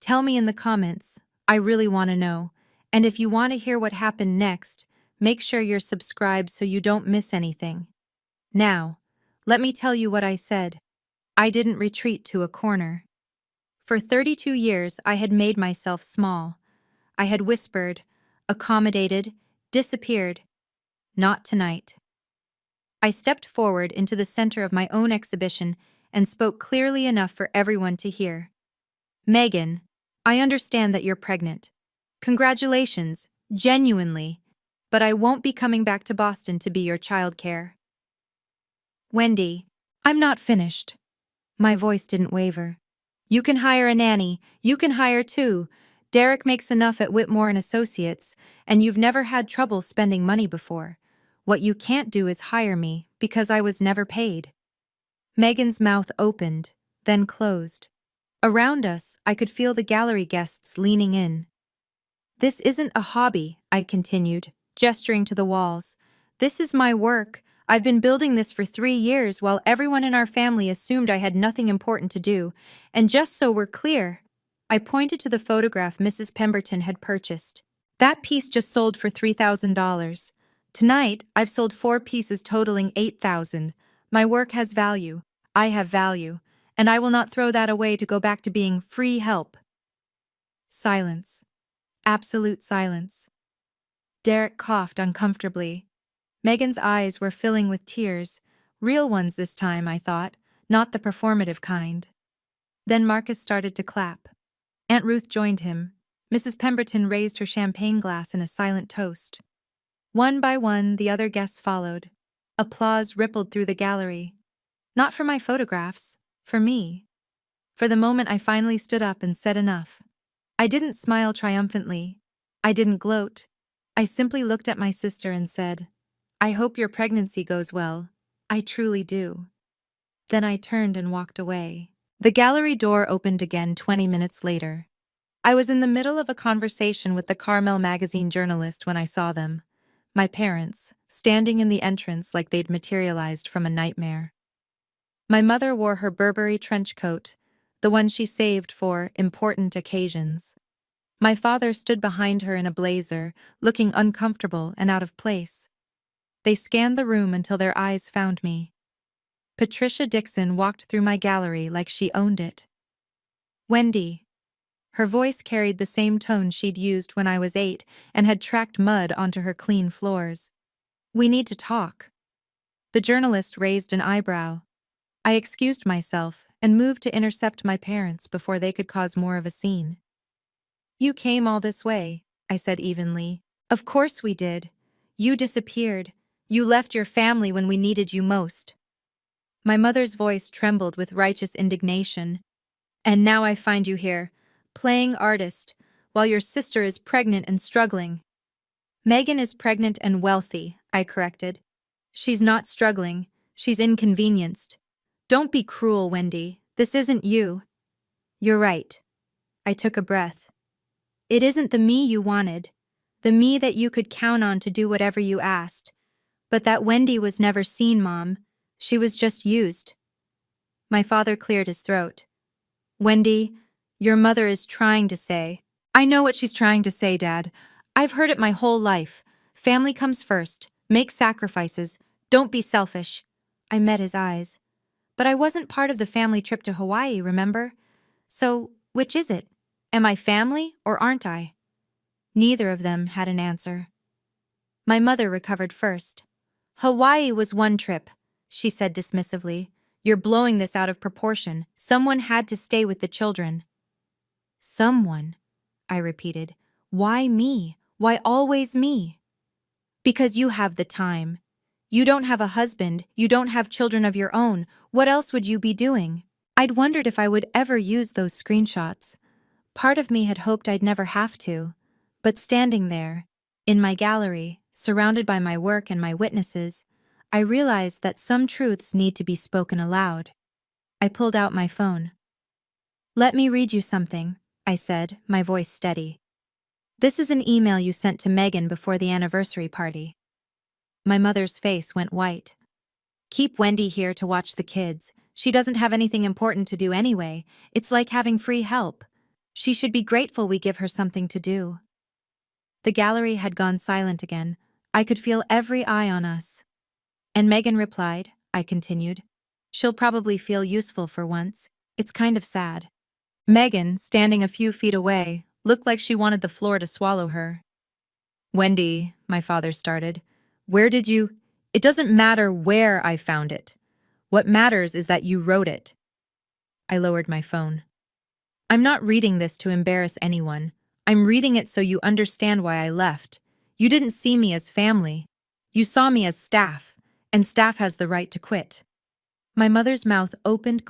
Tell me in the comments. I really want to know. And if you want to hear what happened next, make sure you're subscribed so you don't miss anything. Now, let me tell you what I said. I didn't retreat to a corner. For 32 years, I had made myself small. I had whispered, accommodated, disappeared. Not tonight. I stepped forward into the center of my own exhibition and spoke clearly enough for everyone to hear. Megan, I understand that you're pregnant. Congratulations, genuinely. But I won't be coming back to Boston to be your childcare. Wendy, I'm not finished. My voice didn't waver. You can hire a nanny. You can hire two. Derek makes enough at Whitmore and Associates, and you've never had trouble spending money before. What you can't do is hire me, because I was never paid. Megan's mouth opened, then closed. Around us, I could feel the gallery guests leaning in. This isn't a hobby, I continued, gesturing to the walls. This is my work. I've been building this for 3 years while everyone in our family assumed I had nothing important to do. And just so we're clear, I pointed to the photograph Mrs. Pemberton had purchased. That piece just sold for $3,000. Tonight, I've sold 4 pieces totaling $8,000. My work has value. I have value. And I will not throw that away to go back to being free help. Silence. Absolute silence. Derek coughed uncomfortably. Megan's eyes were filling with tears, real ones this time, I thought, not the performative kind. Then Marcus started to clap. Aunt Ruth joined him. Mrs. Pemberton raised her champagne glass in a silent toast. One by one, the other guests followed. Applause rippled through the gallery. Not for my photographs, for me. For the moment I finally stood up and said enough. I didn't smile triumphantly. I didn't gloat. I simply looked at my sister and said, I hope your pregnancy goes well. I truly do. Then I turned and walked away. The gallery door opened again 20 minutes later. I was in the middle of a conversation with the Carmel magazine journalist when I saw them. My parents, standing in the entrance like they'd materialized from a nightmare. My mother wore her Burberry trench coat, the one she saved for important occasions. My father stood behind her in a blazer, looking uncomfortable and out of place. They scanned the room until their eyes found me. Patricia Dixon walked through my gallery like she owned it. Wendy. Her voice carried the same tone she'd used when I was 8 and had tracked mud onto her clean floors. We need to talk. The journalist raised an eyebrow. I excused myself and moved to intercept my parents before they could cause more of a scene. You came all this way, I said evenly. Of course we did. You disappeared. You left your family when we needed you most. My mother's voice trembled with righteous indignation. And now I find you here, playing artist, while your sister is pregnant and struggling. Megan is pregnant and wealthy, I corrected. She's not struggling. She's inconvenienced. Don't be cruel, Wendy. This isn't you. You're right. I took a breath. It isn't the me you wanted, the me that you could count on to do whatever you asked. But that Wendy was never seen, Mom. She was just used. My father cleared his throat. Wendy, your mother is trying to say. I know what she's trying to say, Dad. I've heard it my whole life. Family comes first. Make sacrifices. Don't be selfish. I met his eyes. But I wasn't part of the family trip to Hawaii, remember? So, which is it? Am I family or aren't I? Neither of them had an answer. My mother recovered first. Hawaii was one trip, she said dismissively. You're blowing this out of proportion. Someone had to stay with the children. Someone, I repeated. Why me? Why always me? Because you have the time. You don't have a husband, you don't have children of your own. What else would you be doing? I'd wondered if I would ever use those screenshots. Part of me had hoped I'd never have to. But standing there, in my gallery, surrounded by my work and my witnesses, I realized that some truths need to be spoken aloud. I pulled out my phone. Let me read you something, I said, my voice steady. This is an email you sent to Megan before the anniversary party. My mother's face went white. Keep Wendy here to watch the kids. She doesn't have anything important to do anyway. It's like having free help. She should be grateful we give her something to do. The gallery had gone silent again. I could feel every eye on us. And Megan replied, I continued. She'll probably feel useful for once. It's kind of sad. Megan, standing a few feet away, looked like she wanted the floor to swallow her. Wendy, my father started, where did you— It doesn't matter where I found it. What matters is that you wrote it. I lowered my phone. I'm not reading this to embarrass anyone. I'm reading it so you understand why I left. You didn't see me as family. You saw me as staff, and staff has the right to quit. My mother's mouth opened,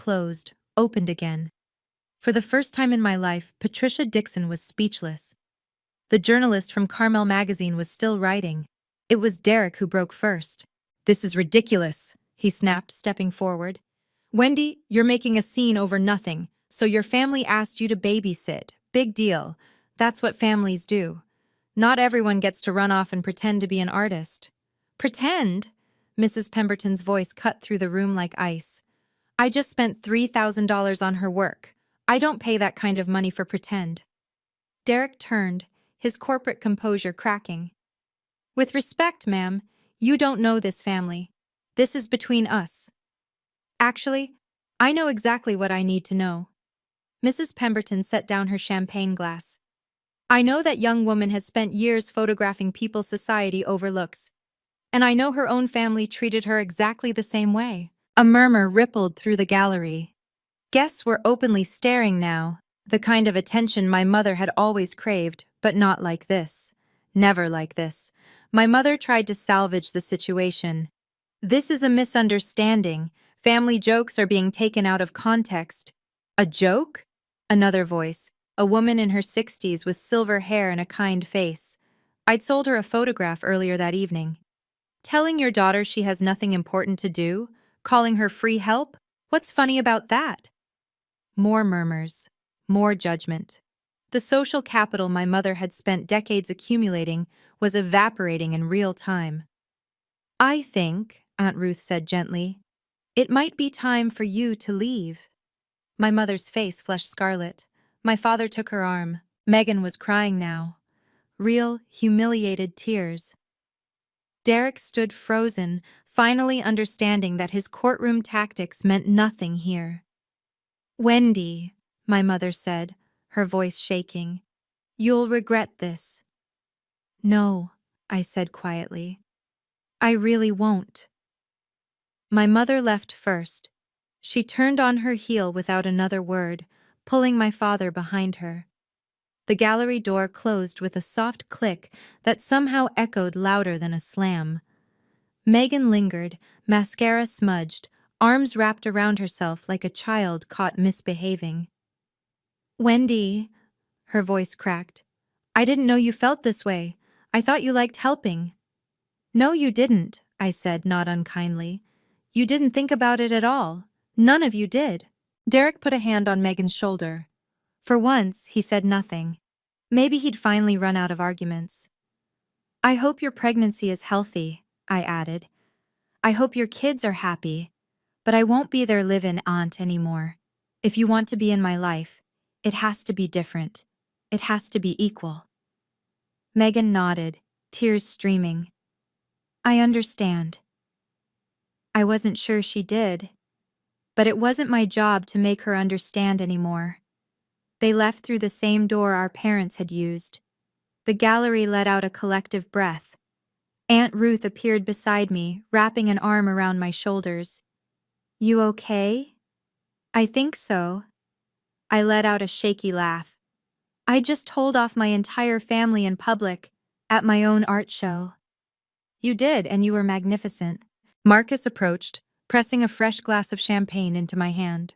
opened again. For the first time in my life, Patricia Dixon was speechless. The journalist from Carmel magazine was still writing. It was Derek who broke first. This is ridiculous, he snapped, stepping forward. Wendy, you're making a scene over nothing, so your family asked you to babysit. Big deal. That's what families do. Not everyone gets to run off and pretend to be an artist. Pretend? Mrs. Pemberton's voice cut through the room like ice. I just spent $3,000 on her work. I don't pay that kind of money for pretend. Derek turned, his corporate composure cracking. With respect, ma'am, you don't know this family. This is between us. Actually, I know exactly what I need to know. Mrs. Pemberton set down her champagne glass. I know that young woman has spent years photographing people society overlooks. And I know her own family treated her exactly the same way. A murmur rippled through the gallery. Guests were openly staring now, the kind of attention my mother had always craved, but not like this. Never like this. My mother tried to salvage the situation. This is a misunderstanding. Family jokes are being taken out of context. A joke? Another voice, a woman in her 60s with silver hair and a kind face. I'd sold her a photograph earlier that evening. Telling your daughter she has nothing important to do? Calling her free help? What's funny about that? More murmurs. More judgment. The social capital my mother had spent decades accumulating was evaporating in real time. I think, Aunt Ruth said gently, it might be time for you to leave. My mother's face flushed scarlet. My father took her arm. Megan was crying now. Real, humiliated tears. Derek stood frozen, finally understanding that his courtroom tactics meant nothing here. "Wendy," my mother said, her voice shaking, "you'll regret this." "No," I said quietly. "I really won't." My mother left first. She turned on her heel without another word, pulling my father behind her. The gallery door closed with a soft click that somehow echoed louder than a slam. Megan lingered, mascara smudged, arms wrapped around herself like a child caught misbehaving. "Wendy," her voice cracked, "I didn't know you felt this way. I thought you liked helping." "No, you didn't," I said, not unkindly. "You didn't think about it at all. None of you did." Derek put a hand on Megan's shoulder. For once, he said nothing. Maybe he'd finally run out of arguments. "I hope your pregnancy is healthy," I added. "I hope your kids are happy. But I won't be their live-in aunt anymore. If you want to be in my life, it has to be different. It has to be equal." Megan nodded, tears streaming. "I understand." I wasn't sure she did. But it wasn't my job to make her understand anymore. They left through the same door our parents had used. The gallery let out a collective breath. Aunt Ruth appeared beside me, wrapping an arm around my shoulders. "You okay?" "I think so." I let out a shaky laugh. "I just told off my entire family in public, at my own art show." "You did, and you were magnificent." Marcus approached, pressing a fresh glass of champagne into my hand.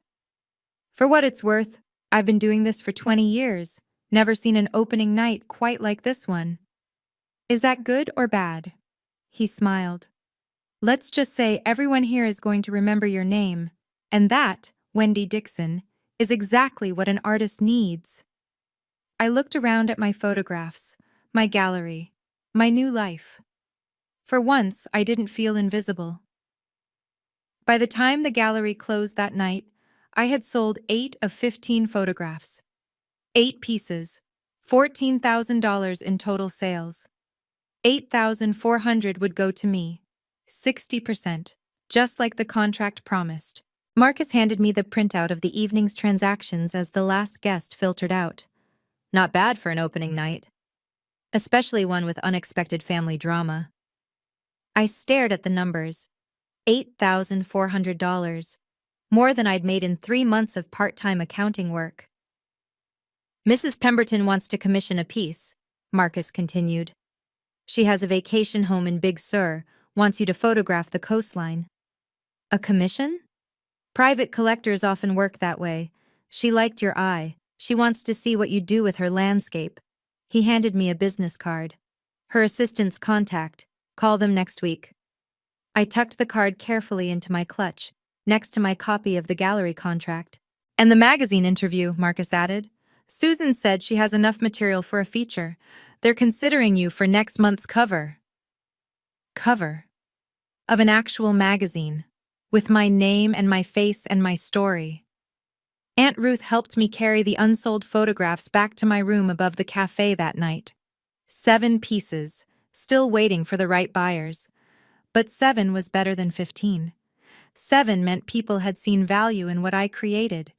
"For what it's worth, I've been doing this for 20 years, never seen an opening night quite like this one." "Is that good or bad?" He smiled. "Let's just say everyone here is going to remember your name, and that, Wendy Dixon, is exactly what an artist needs." I looked around at my photographs, my gallery, my new life. For once, I didn't feel invisible. By the time the gallery closed that night, I had sold 8 of 15 photographs. 8 pieces, $14,000 in total sales. 8,400 would go to me. 60%, just like the contract promised. Marcus handed me the printout of the evening's transactions as the last guest filtered out. Not bad for an opening night, especially one with unexpected family drama. I stared at the numbers. $8,400. More than I'd made in 3 months of part-time accounting work. "Mrs. Pemberton wants to commission a piece," Marcus continued. "She has a vacation home in Big Sur, wants you to photograph the coastline." "A commission?" "Private collectors often work that way. She liked your eye. She wants to see what you do with her landscape." He handed me a business card. "Her assistant's contact. Call them next week." I tucked the card carefully into my clutch, next to my copy of the gallery contract. "And the magazine interview," Marcus added. "Susan said she has enough material for a feature. They're considering you for next month's cover." Cover? Of an actual magazine, with my name and my face and my story. Aunt Ruth helped me carry the unsold photographs back to my room above the cafe that night. 7 pieces, still waiting for the right buyers. But 7 was better than 15. 7 meant people had seen value in what I created.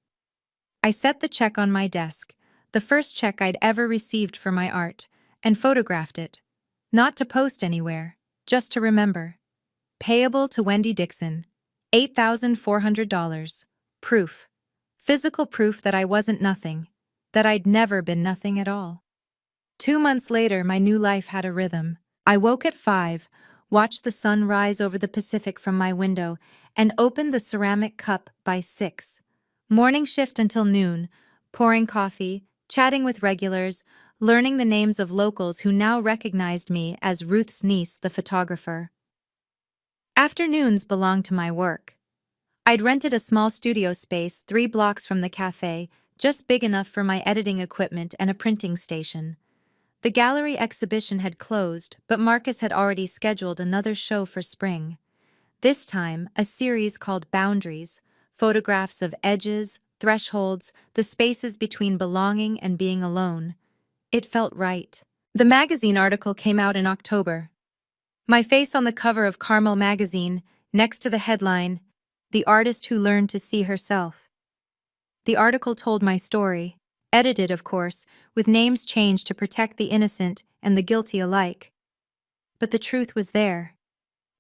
I set the check on my desk, the first check I'd ever received for my art, and photographed it. Not to post anywhere, just to remember. Payable to Wendy Dixon. $8,400. Proof. Physical proof that I wasn't nothing, that I'd never been nothing at all. 2 months later, my new life had a rhythm. I woke at 5, watched the sun rise over the Pacific from my window, and opened the ceramic cup by 6. Morning shift until noon, pouring coffee, chatting with regulars, learning the names of locals who now recognized me as Ruth's niece, the photographer. Afternoons belonged to my work. I'd rented a small studio space 3 blocks from the cafe, just big enough for my editing equipment and a printing station. The gallery exhibition had closed, but Marcus had already scheduled another show for spring. This time, a series called Boundaries, photographs of edges, thresholds, the spaces between belonging and being alone. It felt right. The magazine article came out in October. My face on the cover of Carmel magazine, next to the headline, "The Artist Who Learned to See Herself." The article told my story, edited, of course, with names changed to protect the innocent and the guilty alike. But the truth was there.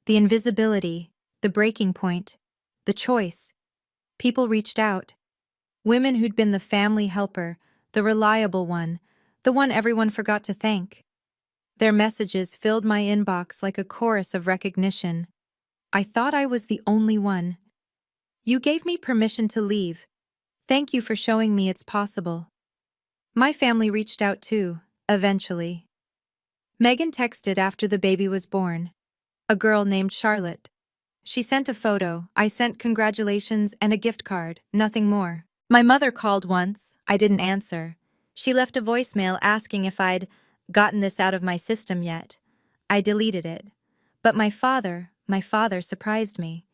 The invisibility, the breaking point, the choice. People reached out. Women who'd been the family helper, the reliable one, the one everyone forgot to thank. Their messages filled my inbox like a chorus of recognition. I thought I was the only one. "You gave me permission to leave. Thank you for showing me it's possible." My family reached out too, eventually. Megan texted after the baby was born. A girl named Charlotte. She sent a photo, I sent congratulations and a gift card, nothing more. My mother called once, I didn't answer. She left a voicemail asking if I'd gotten this out of my system yet. I deleted it. But my father surprised me.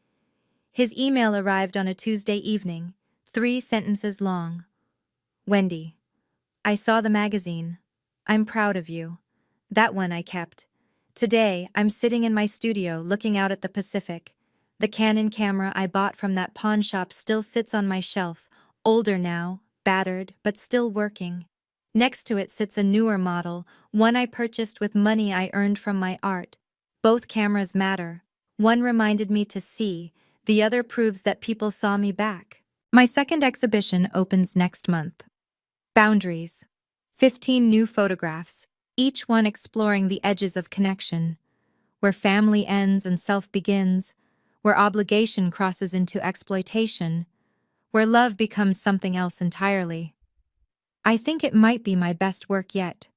His email arrived on a Tuesday evening, 3 sentences long. "Wendy, I saw the magazine. I'm proud of you." That one I kept. Today, I'm sitting in my studio looking out at the Pacific. The Canon camera I bought from that pawn shop still sits on my shelf, older now, battered, but still working. Next to it sits a newer model, one I purchased with money I earned from my art. Both cameras matter. One reminded me to see, the other proves that people saw me back. My second exhibition opens next month. Boundaries. 15 new photographs, each one exploring the edges of connection, where family ends and self begins, where obligation crosses into exploitation, where love becomes something else entirely. I think it might be my best work yet.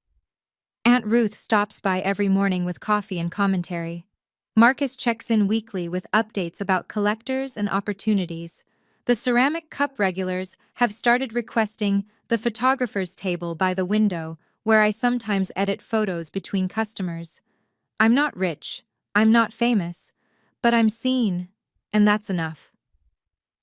Aunt Ruth stops by every morning with coffee and commentary. Marcus checks in weekly with updates about collectors and opportunities. The ceramic cup regulars have started requesting the photographer's table by the window, where I sometimes edit photos between customers. I'm not rich, I'm not famous, but I'm seen, and that's enough.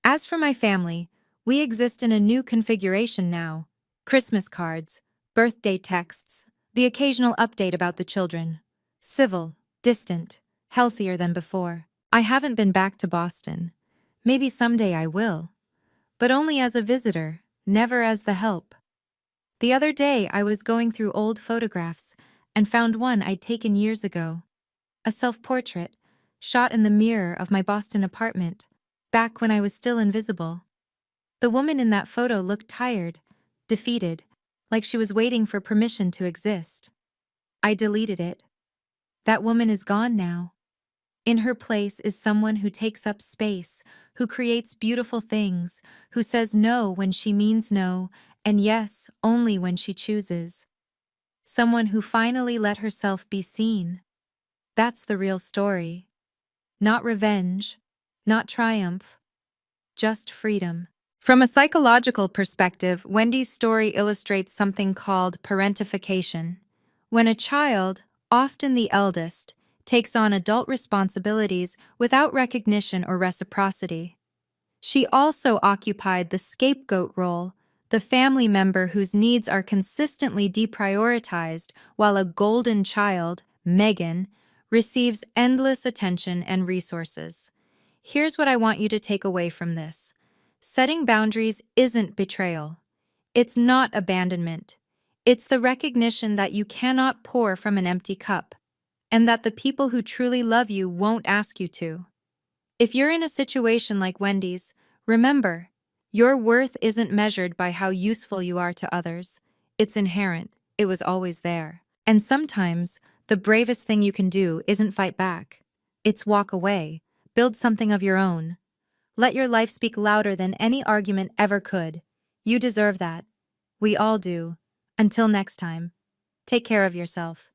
As for my family, we exist in a new configuration now. Christmas cards, birthday texts, the occasional update about the children. Civil, distant, healthier than before. I haven't been back to Boston. Maybe someday I will. But only as a visitor, never as the help. The other day I was going through old photographs and found one I'd taken years ago. A self-portrait, shot in the mirror of my Boston apartment, back when I was still invisible. The woman in that photo looked tired, defeated, like she was waiting for permission to exist. I deleted it. That woman is gone now. In her place is someone who takes up space, who creates beautiful things, who says no when she means no, and yes only when she chooses. Someone who finally let herself be seen. That's the real story. Not revenge, not triumph, just freedom. From a psychological perspective, Wendy's story illustrates something called parentification. When a child, often the eldest, takes on adult responsibilities without recognition or reciprocity. She also occupied the scapegoat role, the family member whose needs are consistently deprioritized, while a golden child, Megan, receives endless attention and resources. Here's what I want you to take away from this. Setting boundaries isn't betrayal. It's not abandonment. It's the recognition that you cannot pour from an empty cup, and that the people who truly love you won't ask you to. If you're in a situation like Wendy's, remember, your worth isn't measured by how useful you are to others. It's inherent. It was always there. And sometimes, the bravest thing you can do isn't fight back. It's walk away, build something of your own. Let your life speak louder than any argument ever could. You deserve that. We all do. Until next time, take care of yourself.